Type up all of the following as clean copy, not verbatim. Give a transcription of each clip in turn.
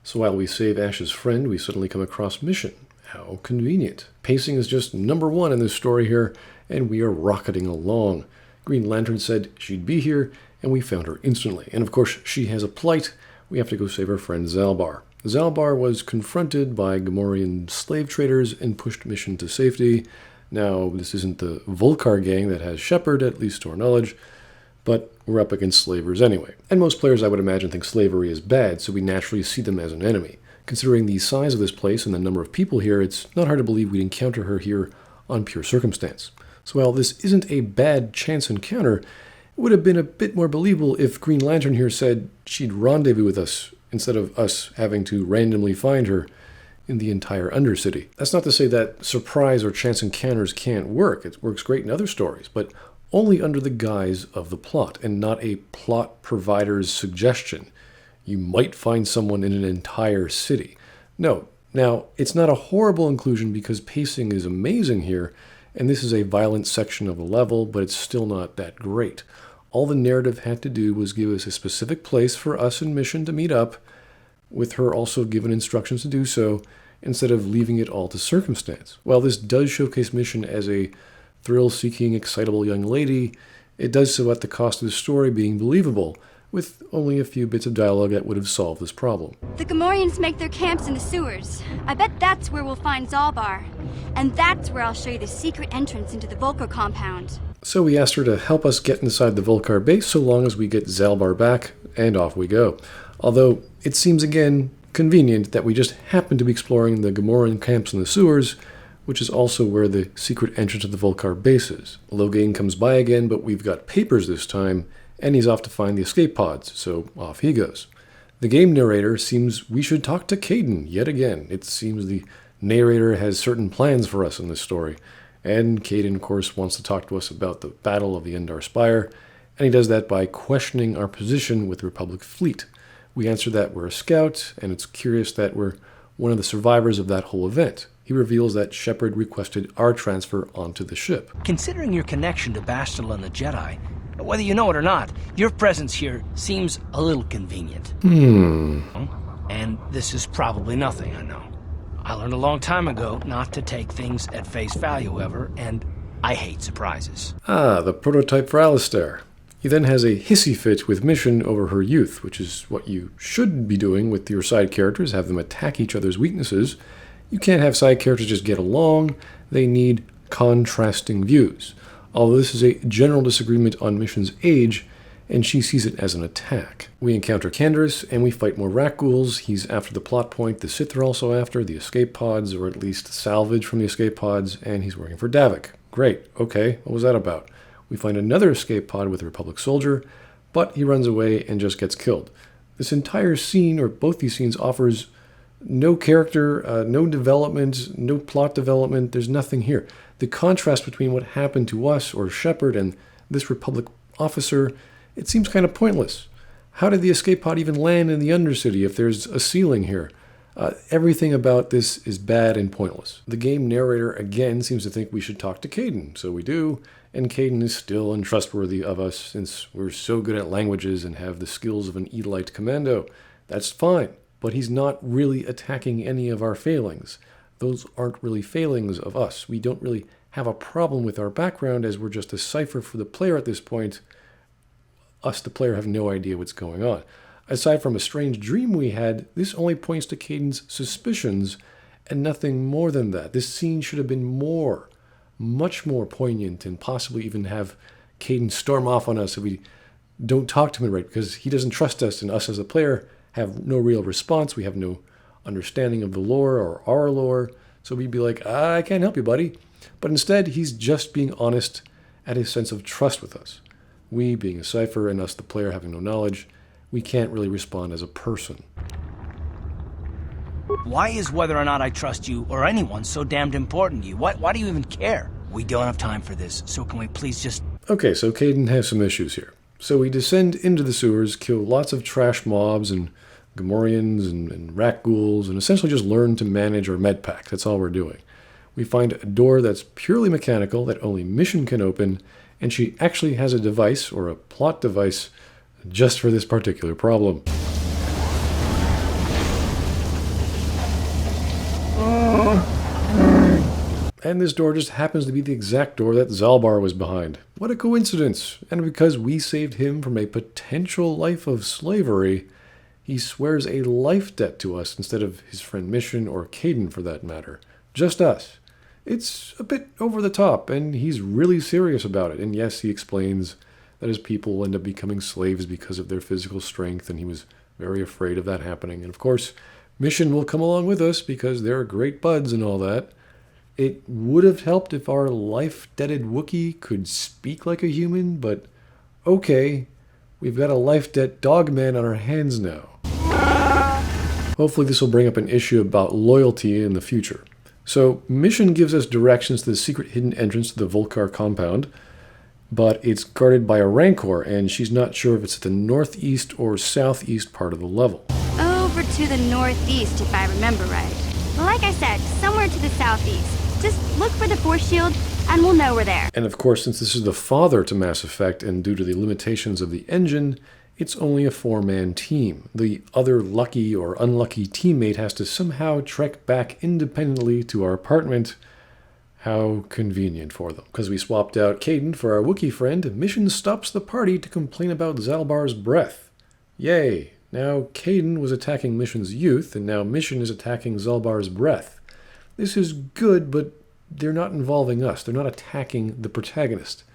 So while we save Ash's friend, we suddenly come across Mission. How convenient. Pacing is just number one in this story here, and we are rocketing along. Green Lantern said she'd be here, and we found her instantly. And of course, she has a plight. We have to go save her friend Zalbar. Zalbar was confronted by Gamorrean slave traders and pushed Mission to safety. Now, this isn't the Volcar gang that has Shepard, at least to our knowledge, but we're up against slavers anyway. And most players, I would imagine, think slavery is bad, so we naturally see them as an enemy. Considering the size of this place and the number of people here, it's not hard to believe we'd encounter her here on pure circumstance. So while this isn't a bad chance encounter, it would have been a bit more believable if Green Lantern here said she'd rendezvous with us, instead of us having to randomly find her in the entire Undercity. That's not to say that surprise or chance encounters can't work. It works great in other stories, but only under the guise of the plot, and not a plot provider's suggestion. You might find someone in an entire city. No. Now, it's not a horrible inclusion because pacing is amazing here, and this is a violent section of a level, but it's still not that great. All the narrative had to do was give us a specific place for us and Mission to meet up, with her also given instructions to do so, instead of leaving it all to circumstance. While this does showcase Mission as a thrill-seeking, excitable young lady, it does so at the cost of the story being believable, with only a few bits of dialogue that would have solved this problem. The Gamorreans make their camps in the sewers. I bet that's where we'll find Zalbar. And that's where I'll show you the secret entrance into the Volcar compound. So we asked her to help us get inside the Volcar base so long as we get Zalbar back, and off we go. Although, it seems again convenient that we just happen to be exploring the Gamorrean camps in the sewers, which is also where the secret entrance of the Volcar base is. Logain comes by again, but we've got papers this time, and he's off to find the escape pods, so off he goes. The game narrator seems we should talk to Kaidan yet again. It seems the narrator has certain plans for us in this story, and Kaidan, of course, wants to talk to us about the Battle of the Endar Spire, and he does that by questioning our position with the Republic fleet. We answer that we're a scout, and it's curious that we're one of the survivors of that whole event. He reveals that Shepard requested our transfer onto the ship. Considering your connection to Bastila and the Jedi, whether you know it or not, your presence here seems a little convenient. And this is probably nothing, I know. I learned a long time ago not to take things at face value ever, and I hate surprises. Ah, the prototype for Alistair. He then has a hissy fit with Mission over her youth, which is what you should be doing with your side characters, have them attack each other's weaknesses. You can't have side characters just get along. They need contrasting views. Although this is a general disagreement on Mission's age, and she sees it as an attack. We encounter Canderous, and we fight more Rakghouls. He's after the plot point the Sith are also after, the escape pods, or at least salvage from the escape pods, and he's working for Davik. Great, okay, what was that about? We find another escape pod with a Republic soldier, but he runs away and just gets killed. This entire scene, or both these scenes, offers no character, no development, no plot development. There's nothing here. The contrast between what happened to us, or Shepard, and this Republic officer, it seems kind of pointless. How did the escape pod even land in the Undercity if there's a ceiling here? Everything about this is bad and pointless. The game narrator again seems to think we should talk to Kaidan, so we do, and Kaidan is still untrustworthy of us since we're so good at languages and have the skills of an elite commando. That's fine, but he's not really attacking any of our failings. Those aren't really failings of us. We don't really have a problem with our background as we're just a cipher for the player at this point. Us, the player, have no idea what's going on. Aside from a strange dream we had, this only points to Kaidan's suspicions and nothing more than that. This scene should have been much more poignant, and possibly even have Kaidan storm off on us if we don't talk to him right, because he doesn't trust us, and us as a player have no real response. We have no understanding of the lore or our lore, so we'd be like, I can't help you, buddy. But instead, he's just being honest at his sense of trust with us. We, being a cipher, and us, the player, having no knowledge, we can't really respond as a person. Why is whether or not I trust you or anyone so damned important to you? Why do you even care? We don't have time for this, so can we please just... Okay, so Kaidan has some issues here. So we descend into the sewers, kill lots of trash mobs and Gamorreans and Rakghouls, and essentially just learn to manage our med pack. That's all we're doing. We find a door that's purely mechanical that only Mission can open, and she actually has a device, or a plot device, just for this particular problem. And this door just happens to be the exact door that Zalbar was behind. What a coincidence! And because we saved him from a potential life of slavery, he swears a life debt to us instead of his friend Mission or Kaidan for that matter. Just us. It's a bit over the top, and he's really serious about it. And yes, he explains that his people will end up becoming slaves because of their physical strength, and he was very afraid of that happening. And of course, Mission will come along with us because they're great buds and all that. It would have helped if our life-debted Wookie could speak like a human, but okay, we've got a life-debt dogman on our hands now. Hopefully this will bring up an issue about loyalty in the future. So, Mission gives us directions to the secret hidden entrance to the Volcar compound, but it's guarded by a Rancor, and she's not sure if it's at the northeast or southeast part of the level. Over to the northeast, if I remember right. Like I said, somewhere to the southeast. Just look for the force shield, and we'll know we're there. And of course, since this is the father to Mass Effect, and due to the limitations of the engine, it's only a 4-man team. The other lucky or unlucky teammate has to somehow trek back independently to our apartment. How convenient for them. Because we swapped out Kaidan for our Wookiee friend, Mission stops the party to complain about Zalbar's breath. Yay! Now Kaidan was attacking Mission's youth, and now Mission is attacking Zalbar's breath. This is good, but they're not involving us. They're not attacking the protagonist.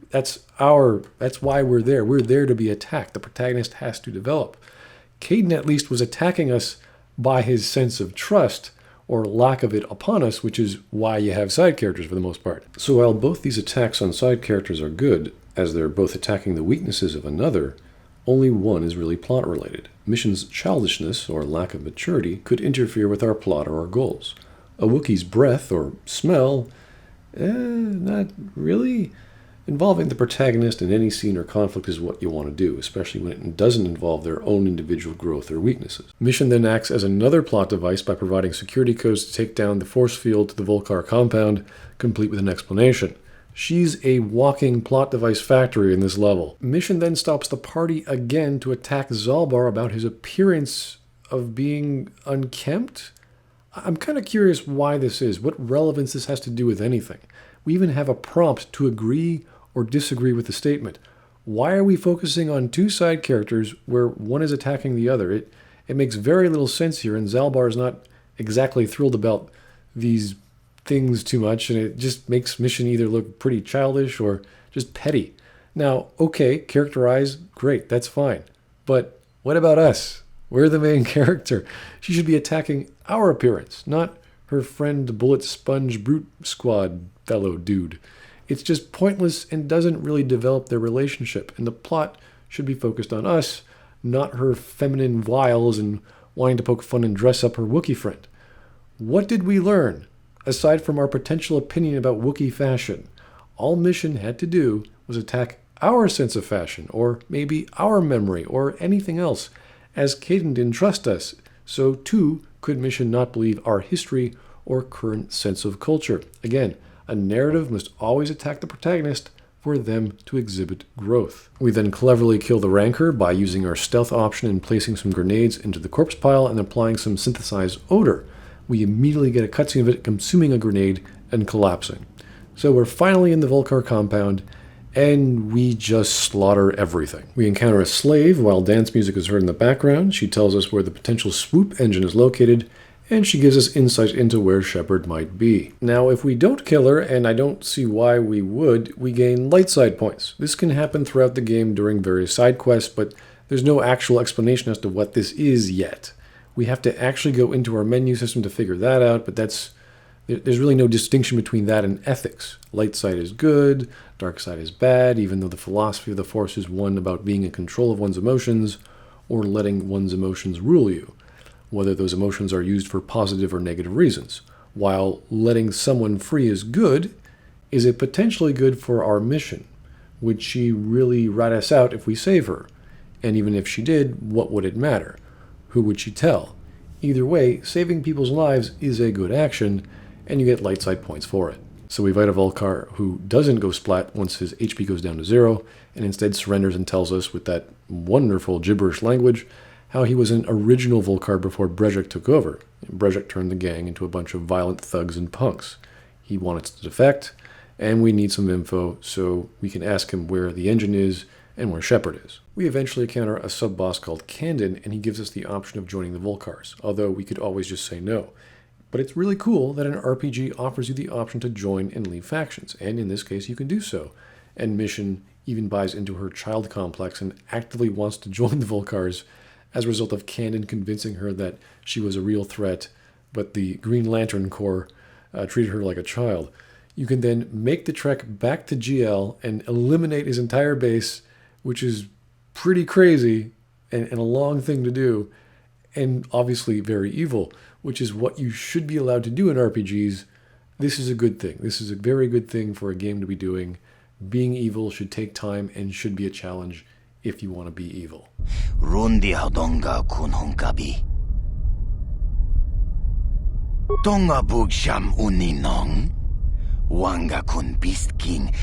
That's why we're there. We're there to be attacked. The protagonist has to develop. Kaidan at least was attacking us by his sense of trust, or lack of it upon us, which is why you have side characters for the most part. So while both these attacks on side characters are good, as they're both attacking the weaknesses of another, only one is really plot related. Mission's childishness, or lack of maturity, could interfere with our plot or our goals. A Wookiee's breath or smell, not really. Involving the protagonist in any scene or conflict is what you want to do, especially when it doesn't involve their own individual growth or weaknesses. Mission then acts as another plot device by providing security codes to take down the force field to the Volcar compound, complete with an explanation. She's a walking plot device factory in this level. Mission then stops the party again to attack Zalbar about his appearance of being unkempt. I'm kind of curious why this is, what relevance this has to do with anything. We even have a prompt to agree or disagree with the statement. Why are we focusing on two side characters where one is attacking the other? It makes very little sense here, and Zalbar is not exactly thrilled about these things too much, and it just makes Mission either look pretty childish or just petty. Now, okay, characterize, great, that's fine. But what about us? We're the main character. She should be attacking our appearance, not her friend Bullet Sponge Brute Squad fellow dude. It's just pointless and doesn't really develop their relationship, and the plot should be focused on us, not her feminine wiles and wanting to poke fun and dress up her Wookiee friend. What did we learn? Aside from our potential opinion about Wookiee fashion, all Mission had to do was attack our sense of fashion, or maybe our memory, or anything else. As Kaidan didn't trust us, so too could Mission not believe our history or current sense of culture. Again, a narrative must always attack the protagonist for them to exhibit growth. We then cleverly kill the Rancor by using our stealth option and placing some grenades into the corpse pile and applying some synthesized odor. We immediately get a cutscene of it consuming a grenade and collapsing. So we're finally in the Volcar compound, and we just slaughter everything. We encounter a slave while dance music is heard in the background. She tells us where the potential swoop engine is located, and she gives us insight into where Shepard might be. Now, if we don't kill her, and I don't see why we would, we gain light side points. This can happen throughout the game during various side quests, but there's no actual explanation as to what this is yet. We have to actually go into our menu system to figure that out, but there's really no distinction between that and ethics. Light side is good, dark side is bad, even though the philosophy of the Force is one about being in control of one's emotions or letting one's emotions rule you, whether those emotions are used for positive or negative reasons. While letting someone free is good, is it potentially good for our mission? Would she really rat us out if we save her? And even if she did, what would it matter? Who would she tell? Either way, saving people's lives is a good action, and you get light side points for it. So we fight a Volcar who doesn't go splat once his HP goes down to 0, and instead surrenders and tells us with that wonderful gibberish language how he was an original Volcar before Brejik took over. Brejik turned the gang into a bunch of violent thugs and punks. he wanted to defect, and we need some info so we can ask him where the engine is and where Shepard is. We eventually encounter a sub-boss called Kaidan, and he gives us the option of joining the Volcars, although we could always just say no. But it's really cool that an RPG offers you the option to join and leave factions, and in this case you can do so. And Mission even buys into her child complex and actively wants to join the Volcars as a result of Kaidan convincing her that she was a real threat, but the Green Lantern Corps treated her like a child. You can then make the trek back to GL and eliminate his entire base, which is pretty crazy and a long thing to do, and obviously very evil, which is what you should be allowed to do in RPGs. This is a good thing. This is a very good thing for a game to be doing. Being evil should take time and should be a challenge if you want to be evil. Rundi hadonga kun honkabi. Tonga bugsham uninong. Wanga kun beast king.